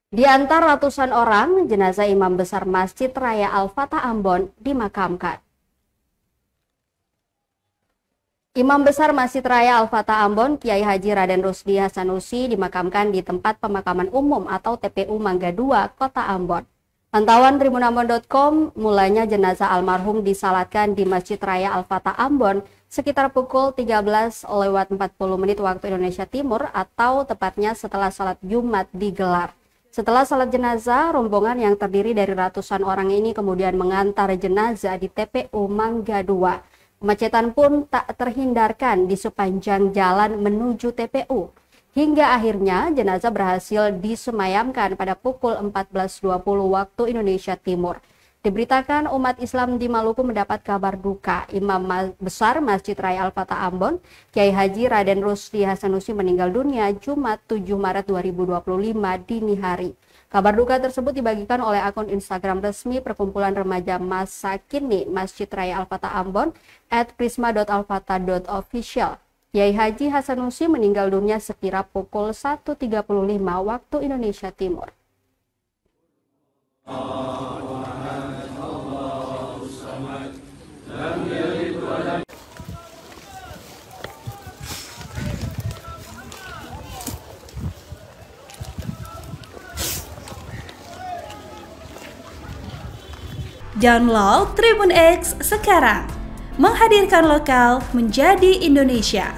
Di antara ratusan orang, jenazah Imam Besar Masjid Raya Al-Fatah Ambon dimakamkan. Imam Besar Masjid Raya Al-Fatah Ambon, Kiai Haji Raden Rusdi Hasanusi dimakamkan di tempat pemakaman umum atau TPU Mangga 2, Kota Ambon. Pantauan tribunambon.com, mulanya jenazah almarhum disalatkan di Masjid Raya Al-Fatah Ambon sekitar pukul 13:40 waktu Indonesia Timur atau tepatnya setelah salat Jumat digelar. Setelah salat jenazah, rombongan yang terdiri dari ratusan orang ini kemudian mengantar jenazah di TPU Mangga 2. Kemacetan pun tak terhindarkan di sepanjang jalan menuju TPU. Hingga akhirnya jenazah berhasil disemayamkan pada pukul 14.20 waktu Indonesia Timur. Diberitakan umat Islam di Maluku mendapat kabar duka. Imam Besar Masjid Raya Al-Fatah Ambon, Kiai Haji Raden Rusdi Hasanusi meninggal dunia Jumat 7 Maret 2025 dini hari. Kabar duka tersebut dibagikan oleh akun Instagram resmi Perkumpulan Remaja Masa Kini Masjid Raya Al-Fatah Ambon @prisma.alfatah.official. Kiai Haji Hasanusi meninggal dunia sekira pukul 1.35 waktu Indonesia Timur. Download Tribun X sekarang, menghadirkan lokal menjadi Indonesia.